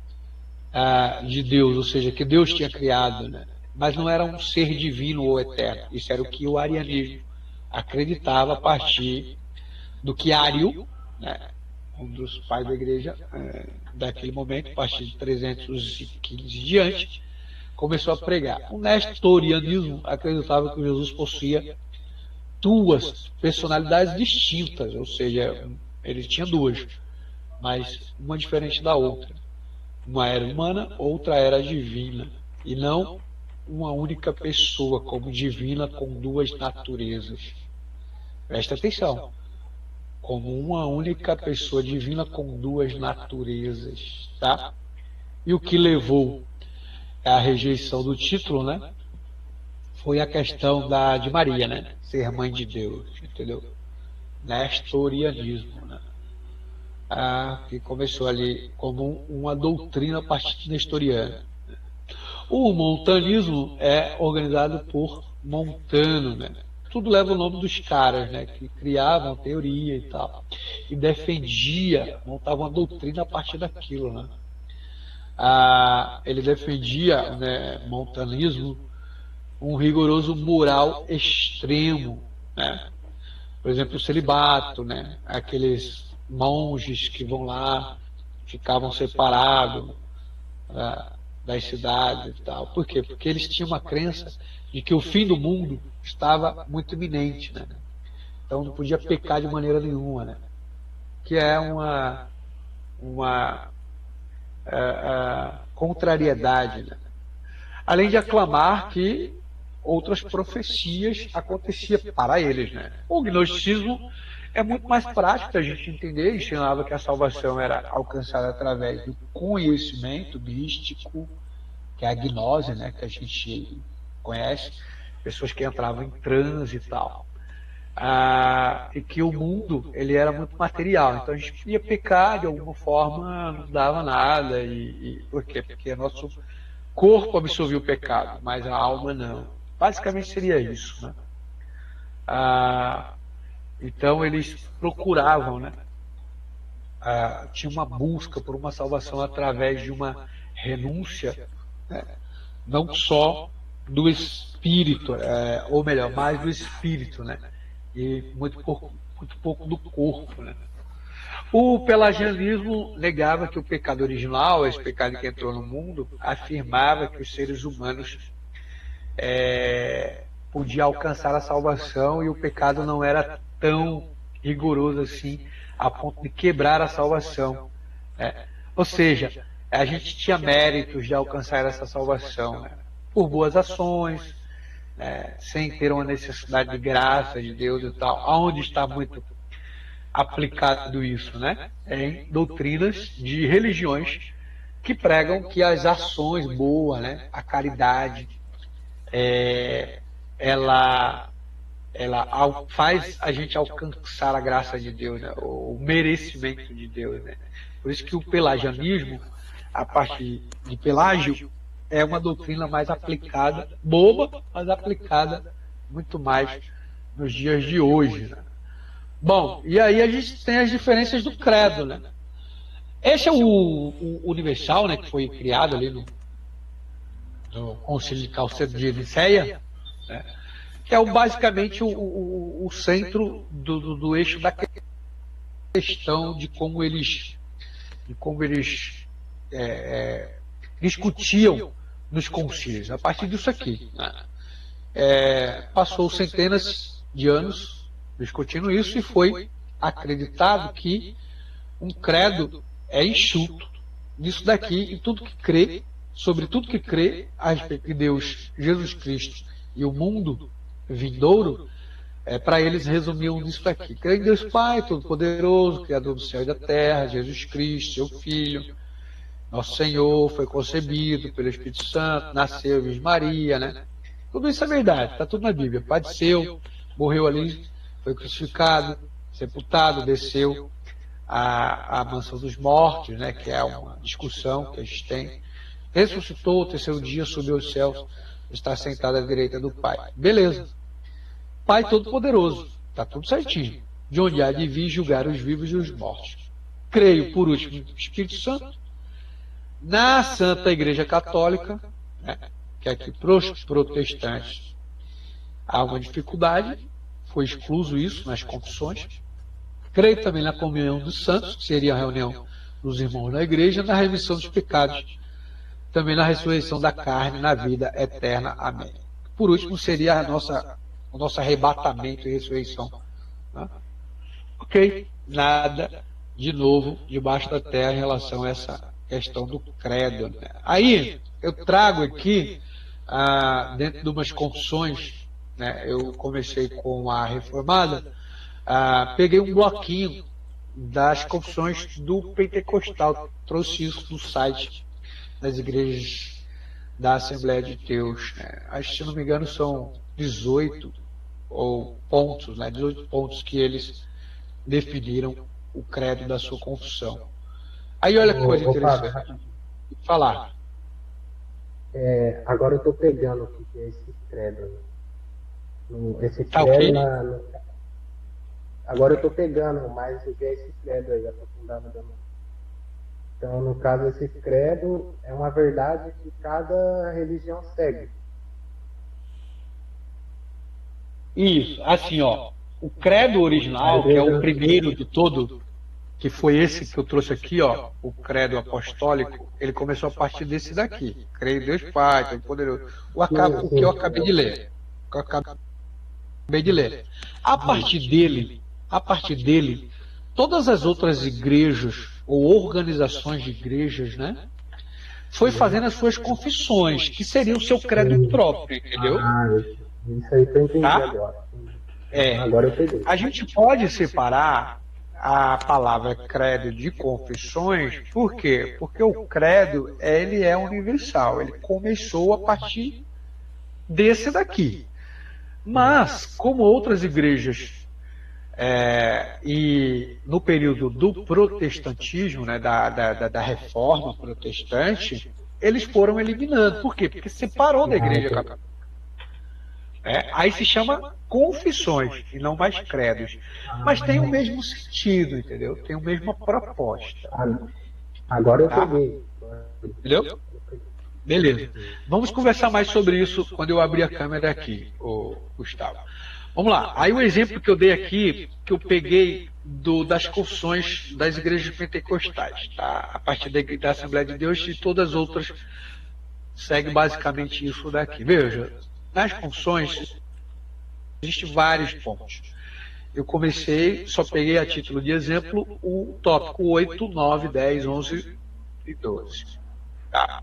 de Deus, ou seja, que Deus tinha criado, né? Mas não era um ser divino ou eterno. Isso era o que o arianismo acreditava a partir do que Ário, né, um dos pais da igreja daquele momento, a partir de 315 diante, começou a pregar. O nestorianismo acreditava que Jesus possuía duas personalidades distintas, ou seja, ele tinha duas, mas uma diferente da outra. Uma era humana, outra era divina, e não uma única pessoa como divina com duas naturezas. Presta atenção. Como uma única pessoa divina com duas naturezas, tá? E o que levou à rejeição do título, né? Foi a questão de Maria, né? Ser mãe de Deus, entendeu? Nestorianismo, né? Que começou ali como uma doutrina a partir nestoriana. O montanismo é organizado por Montano, né? Tudo leva o nome dos caras, né, que criavam teoria e tal, e montavam uma doutrina a partir daquilo, né? Ele defendia, né, montanismo, um rigoroso moral extremo, né? Por exemplo, o celibato, né? Aqueles monges que vão lá, ficavam separados das cidades e tal. Por quê? Porque eles tinham uma crença de que o fim do mundo estava muito iminente, né? Então não podia pecar de maneira nenhuma, né? Que é uma contrariedade, né? Além de aclamar que outras profecias aconteciam para eles, né? O gnosticismo é muito mais prático a gente entender, ensinava que a salvação era alcançada através do conhecimento místico, que é a gnose, né, que a gente conhece, pessoas que entravam em transe e tal. E que o mundo ele era muito material, então a gente ia pecar de alguma forma, não dava nada. Por quê? Porque nosso corpo absorvia o pecado, mas a alma não. Basicamente seria isso, né? Então eles procuravam, né? Tinha uma busca por uma salvação através de uma renúncia, né? Não só do espírito, ou melhor, mais do espírito, né? E muito pouco do corpo, né? O pelagianismo negava que o pecado original, esse pecado que entrou no mundo, afirmava que os seres humanos podiam alcançar a salvação e o pecado não era tão rigoroso assim a ponto de quebrar a salvação, né? Ou seja, a gente tinha méritos de alcançar essa salvação, né? Por boas ações, sem ter uma necessidade de graça de Deus e tal. Aonde está muito aplicado isso, né? Em doutrinas de religiões que pregam que as ações boas, né? A caridade, ela faz a gente alcançar a graça de Deus, né? O merecimento de Deus, né? Por isso que o pelagianismo, a partir de Pelágio, é uma doutrina mais aplicada, boba, mas aplicada muito mais nos dias de hoje, né? Bom, e aí a gente tem as diferenças do credo, né? Esse é o universal, né, que foi criado ali no Concílio de Calcedônia de Nicéia, né? Que é basicamente o centro do eixo da questão de como eles discutiam nos concílios. A partir disso aqui, né? Passou centenas de anos discutindo isso e foi acreditado que um credo é enxuto nisso daqui e tudo que crê, sobre tudo que crê a respeito de Deus, Jesus Cristo e o mundo vindouro, para eles resumiam nisso daqui: crê em Deus Pai Todo-Poderoso, Criador do céu e da terra, Jesus Cristo, seu Filho, nosso Senhor, foi concebido pelo Espírito Santo, nasceu Virgem Maria, né? Tudo isso é verdade, está tudo na Bíblia. Padeceu, morreu ali, foi crucificado, sepultado, desceu à mansão dos mortos, né? Que é uma discussão que a gente tem. Ressuscitou o terceiro dia, subiu aos céus, está sentado à direita do Pai. Beleza. Pai Todo-Poderoso, está tudo certinho. De onde há de vir julgar os vivos e os mortos. Creio, por último, no Espírito Santo, na Santa Igreja Católica, né, que aqui para os protestantes há uma dificuldade, foi excluso isso nas confissões. Creio também na comunhão dos santos, que seria a reunião dos irmãos da igreja, na remissão dos pecados, também na ressurreição da carne, na vida eterna. Amém. Por último, seria o nosso arrebatamento e ressurreição. Né? Ok, nada de novo debaixo da terra em relação a essa questão do credo. Né? Aí, eu trago aqui, dentro de umas confissões, né, eu comecei com a reformada, peguei um bloquinho das confissões do pentecostal, trouxe isso do site das igrejas da Assembleia de Deus. Né? Acho que, se não me engano, são 18 pontos, né? 18 pontos que eles definiram o credo da sua confissão. Aí olha que coisa interessante. Falar. Agora eu estou pegando o que é esse credo. Esse credo okay. Agora eu estou pegando mais o que é esse credo aí, aprofundado. Então, no caso, esse credo é uma verdade que cada religião segue. Isso, assim, ó, o credo original, que é o primeiro de todo, que foi esse que eu trouxe aqui, ó, o credo apostólico, ele começou a partir desse daqui: creio em Deus Pai Todo-Poderoso. O que eu acabei de ler. A partir dele, todas as outras igrejas ou organizações de igrejas, né, foi fazendo as suas confissões, que seria o seu credo próprio, entendeu? Isso aí que eu entendi agora. Agora eu peguei. A gente pode separar a palavra credo de confissões, por quê? Porque o credo, ele é universal, ele começou a partir desse daqui. Mas, como outras igrejas, e no período do protestantismo, né, da reforma protestante, eles foram eliminando. Por quê? Porque separou da igreja católica. Aí se chama confissões e não mais credos. Mas tem o mesmo sentido, entendeu? Tem a mesma proposta. Agora eu peguei. Entendeu? Beleza. Vamos conversar mais sobre isso quando eu abrir a câmera aqui, Gustavo. Vamos lá. Aí o exemplo que eu dei aqui, que eu peguei das confissões das igrejas pentecostais, tá? A partir da Assembleia de Deus e todas as outras, segue basicamente isso daqui. Veja, nas confissões existem vários pontos. Eu só peguei a título de exemplo o tópico 8, 9, 10, 11 e 12. Tá?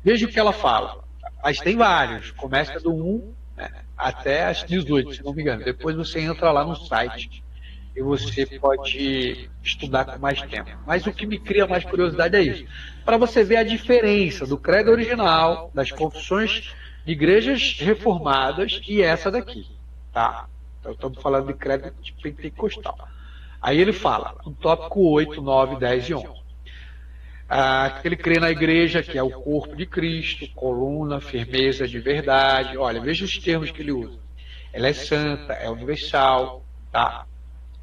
Veja o que ela fala. Mas tem vários. Começa do 1, né, até as 18, se não me engano. Depois você entra lá no site e você pode estudar com mais tempo. Mas o que me cria mais curiosidade é isso. Para você ver a diferença do credo original, das confissões de igrejas reformadas e essa daqui. Tá? Então estamos falando de credo de pentecostal. Aí ele fala, no tópico 8, 9, 10 e 11. Ele crê na igreja, que é o corpo de Cristo, coluna, firmeza de verdade. Olha, veja os termos que ele usa. Ela é santa, é universal, tá?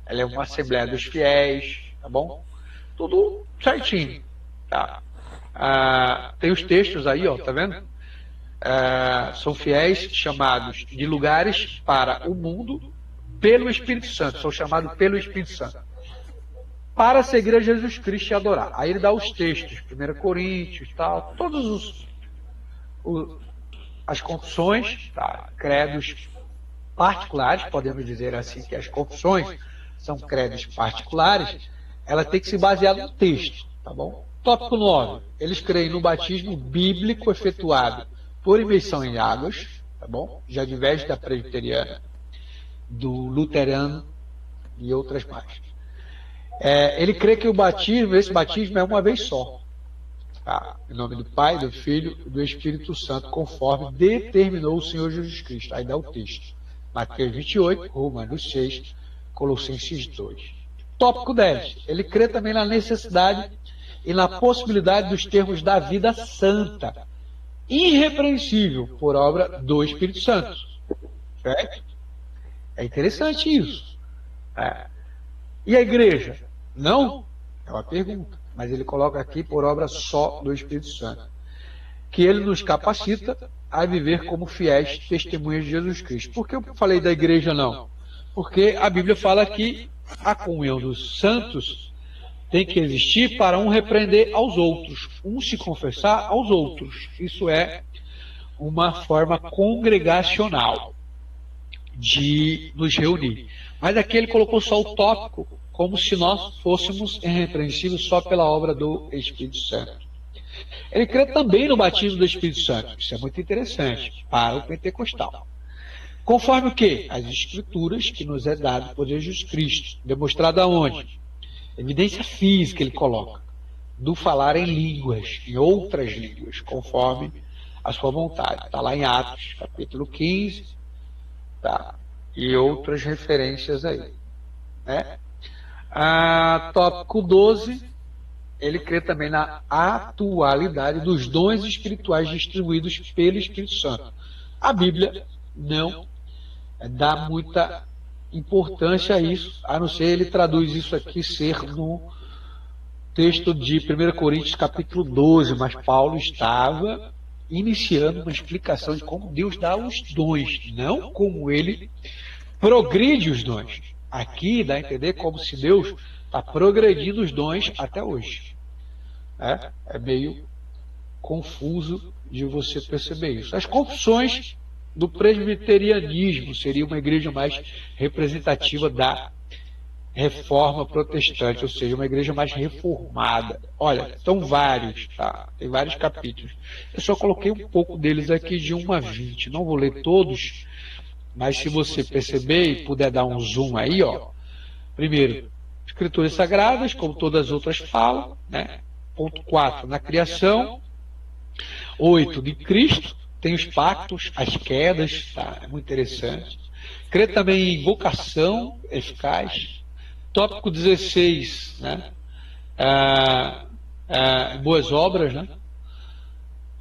Ela é uma assembleia dos fiéis, tá bom? Tudo certinho, tá? Tem os textos aí, ó, tá vendo? São fiéis chamados de lugares para o mundo pelo Espírito Santo, são chamados pelo Espírito Santo. para seguir a Jesus Cristo e adorar. Aí ele dá os textos, 1 Coríntios, tal, todos as confissões, tá, credos particulares, podemos dizer assim, que as confissões são credos particulares, ela tem que se basear no texto, tá bom? Tópico 9. Eles creem no batismo bíblico efetuado por imersão em águas, tá bom? Já diverge da presbiteriana, do luterano e outras mais. Ele crê que esse batismo é uma vez só. Tá? Em nome do Pai, do Filho e do Espírito Santo, conforme determinou o Senhor Jesus Cristo. Aí dá o texto. Mateus 28, Romanos 6, Colossenses 2. Tópico 10. Ele crê também na necessidade e na possibilidade dos termos da vida santa, irrepreensível, por obra do Espírito Santo. Certo? É interessante isso. E a igreja? Não? É uma pergunta. Mas ele coloca aqui por obra só do Espírito Santo. Que ele nos capacita a viver como fiéis testemunhas de Jesus Cristo. Por que eu falei da igreja não? Porque a Bíblia fala que a comunhão dos santos tem que existir para um repreender aos outros, um se confessar aos outros. Isso é uma forma congregacional de nos reunir. Mas aqui ele colocou só o tópico, como se nós fôssemos irrepreensíveis só pela obra do Espírito Santo. Ele crê também no batismo do Espírito Santo. Isso é muito interessante para o pentecostal. Conforme o quê? As Escrituras que nos é dado por Jesus Cristo. Demonstrado aonde? Evidência física ele coloca. Do falar em línguas, em outras línguas, conforme a sua vontade. Está lá em Atos, capítulo 15, tá? E outras referências aí. Né? Tópico 12, ele crê também na atualidade dos dons espirituais distribuídos pelo Espírito Santo. A Bíblia não dá muita importância a isso, a não ser ele traduz isso aqui ser no texto de 1 Coríntios capítulo 12, mas Paulo estava iniciando uma explicação de como Deus dá os dons, não como ele progride os dons. Aqui dá a entender como se Deus está progredindo os dons até hoje. É meio confuso de você perceber isso. As confissões do presbiterianismo seria uma igreja mais representativa da reforma protestante, ou seja, uma igreja mais reformada. Olha, são vários, tá? Tem vários capítulos. Eu só coloquei um pouco deles aqui de 1 a 20. Não vou ler todos, mas se você perceber e puder dar um zoom aí, ó. Primeiro, Escrituras Sagradas, como todas as outras falam, né? Ponto 4, na criação. 8, de Cristo, tem os pactos, as quedas, tá? É muito interessante. Crê também em vocação eficaz. Tópico 16, né? Boas obras, né?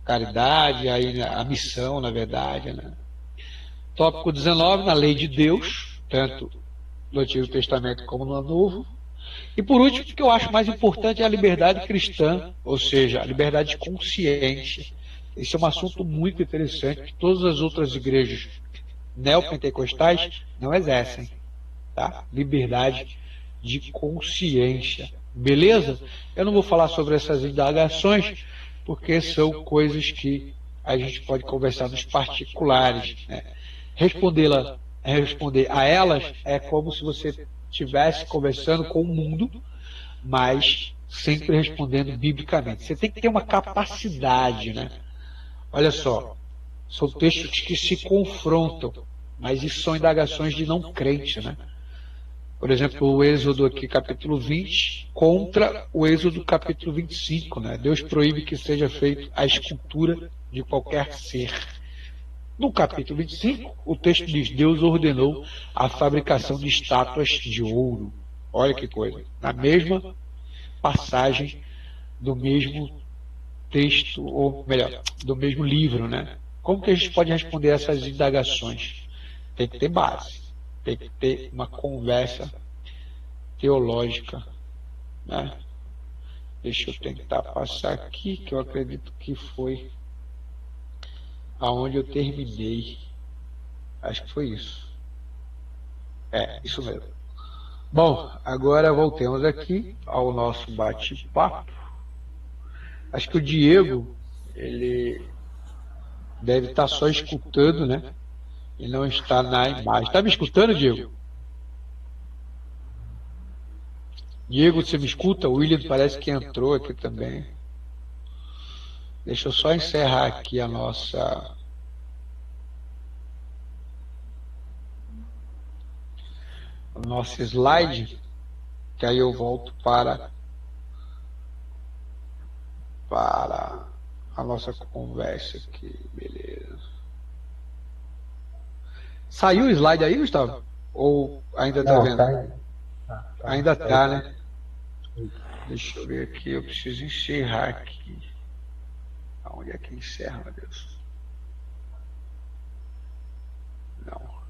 Caridade, aí a missão, na verdade, né? Tópico 19, na lei de Deus, tanto no Antigo Testamento como no Novo. E por último, o que eu acho mais importante é a liberdade cristã, ou seja, a liberdade de consciência. Esse é um assunto muito interessante que todas as outras igrejas neopentecostais não exercem. Tá? Liberdade de consciência. Beleza? Eu não vou falar sobre essas indagações, porque são coisas que a gente pode conversar nos particulares. Né? Responder a elas é como se você estivesse conversando com o mundo, mas sempre respondendo biblicamente. Você tem que ter uma capacidade, né? Olha só, são textos que se confrontam, mas isso são indagações de não crente, né? Por exemplo, o Êxodo aqui, capítulo 20, contra o Êxodo capítulo 25, né? Deus proíbe que seja feita a escultura de qualquer ser. No capítulo 25, o texto diz: Deus ordenou a fabricação de estátuas de ouro. Olha que coisa. Na mesma passagem do mesmo texto, ou melhor, do mesmo livro, né? Como que a gente pode responder essas indagações? Tem que ter base, tem que ter uma conversa teológica, né? Deixa eu tentar passar aqui, que eu acredito que foi aonde eu terminei. Acho que foi isso. Isso mesmo. Bom, agora voltemos aqui ao nosso bate-papo. Acho que o Diego, ele deve estar só escutando, né? E não está na imagem. Está me escutando, Diego? Diego, você me escuta? O William parece que entrou aqui também. Deixa eu só encerrar aqui a nossa... o nosso slide, que aí eu volto para a nossa conversa aqui, beleza. Saiu o slide aí, Gustavo? Ou ainda está vendo? Ainda está, né? Deixa eu ver aqui, eu preciso encerrar aqui. Onde é que encerra, meu Deus? Não.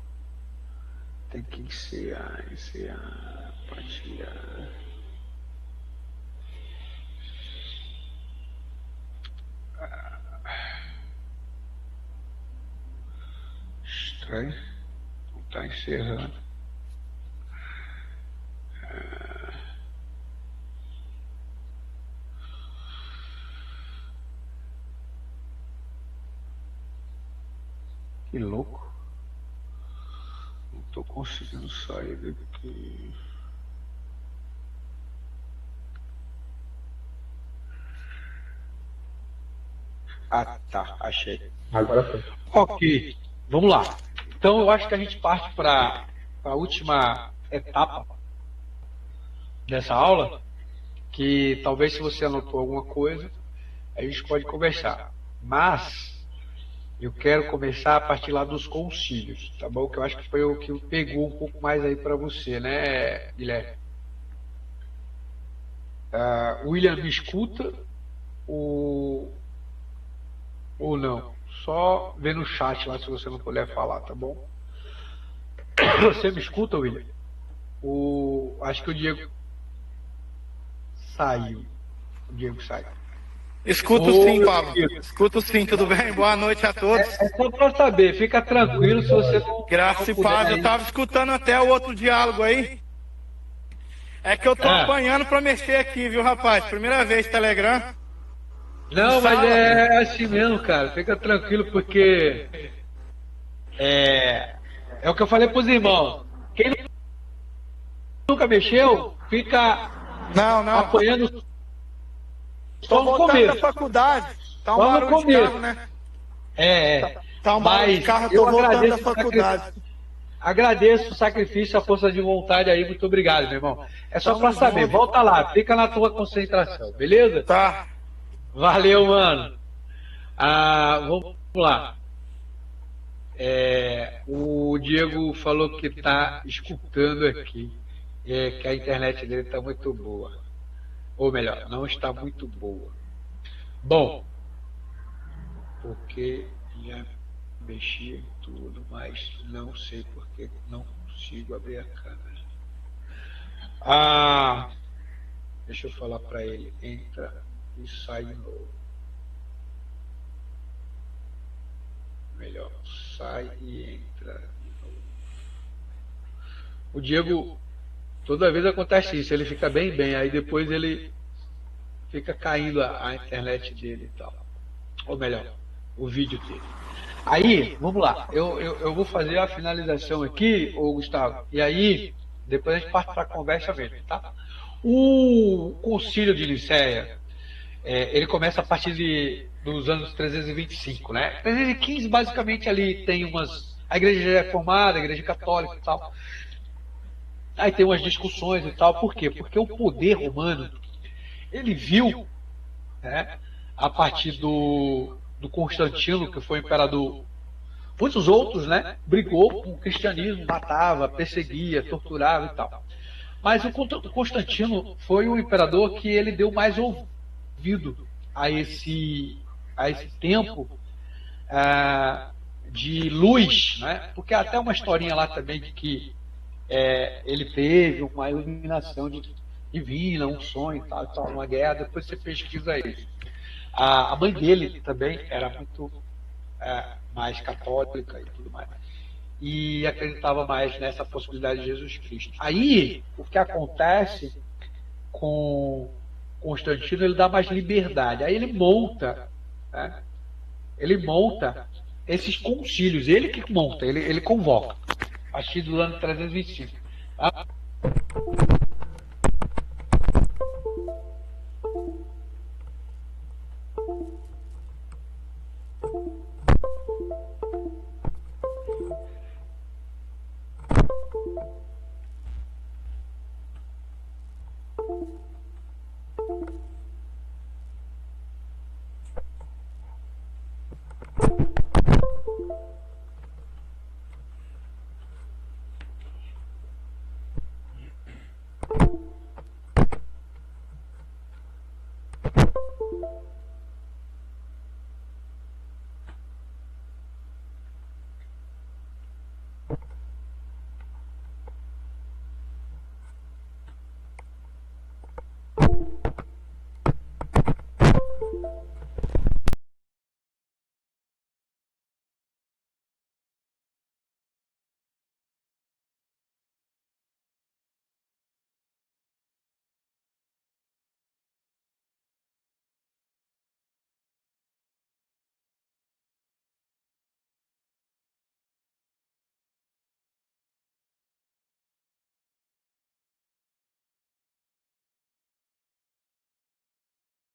Tem que encerrar, partilhar. Estranho. Não está encerrando. Que louco. Não estou conseguindo sair daqui. Ah, tá. Achei. Agora foi. Ok. Vamos lá. Então eu acho que a gente parte para a última etapa dessa aula, que talvez se você anotou alguma coisa, a gente pode conversar. Mas eu quero começar a partir lá dos concílios, tá bom? Que eu acho que foi o que pegou um pouco mais aí para você, né, Guilherme? William, me escuta ou não? Só vê no chat lá se você não puder falar, tá bom? Você me escuta, William? Acho que o Diego saiu. O Diego saiu. Escuto sim, Pablo. Escuto sim, tudo bem? Boa noite a todos. É só para saber, fica tranquilo se você não... Graças e paz, eu estava escutando até o outro diálogo aí. É que eu tô apanhando para mexer aqui, viu, rapaz? Primeira vez, Telegram. Não, mas é assim mesmo, cara. Fica tranquilo, porque é o que eu falei pros irmãos. Quem nunca mexeu, fica apanhando só no começo. Da faculdade. Tá um só barulho no começo. de carro, né? Tá um barulho mas de carro, eu tô eu voltando da faculdade. Agradeço o sacrifício, a força de vontade aí. Muito obrigado, meu irmão. É só para saber. Volta lá, fica na tua concentração, beleza? Tá. Valeu, mano. Vamos lá. O Diego falou que está escutando aqui, que a internet dele está muito boa. Ou melhor, não está muito boa. Bom, porque já mexi em tudo, mas não sei porque não consigo abrir a câmera. Deixa eu falar para ele. Entra e sai de novo. Melhor, sai e entra de novo. O Diego, toda vez acontece isso, ele fica bem, aí depois ele fica caindo a internet dele e tal. Ou melhor, o vídeo dele. Aí, vamos lá, eu vou fazer a finalização aqui, ô Gustavo, e aí depois a gente parte para a conversa mesmo, tá? O Concílio de Nicéia, ele começa a partir dos anos 325, né? 315, basicamente, ali tem a igreja reformada, a igreja católica e tal. Aí tem umas discussões e tal. Por quê? Porque o poder romano, ele viu, né, a partir do Constantino, que foi imperador, muitos outros, né, brigou com o cristianismo, matava, perseguia, torturava e tal. Mas o Constantino foi o imperador que ele deu mais ouvido a esse tempo de luz, né? Porque há até uma historinha lá também de que ele teve uma iluminação divina, um sonho e tal, uma guerra. Depois você pesquisa isso. A mãe dele também era muito mais católica e tudo mais. e acreditava mais nessa possibilidade de Jesus Cristo. Aí, o que acontece com Constantino, ele dá mais liberdade. Aí ele monta, né? Ele monta esses concílios, ele que monta, ele convoca, a partir do ano 325. Tá?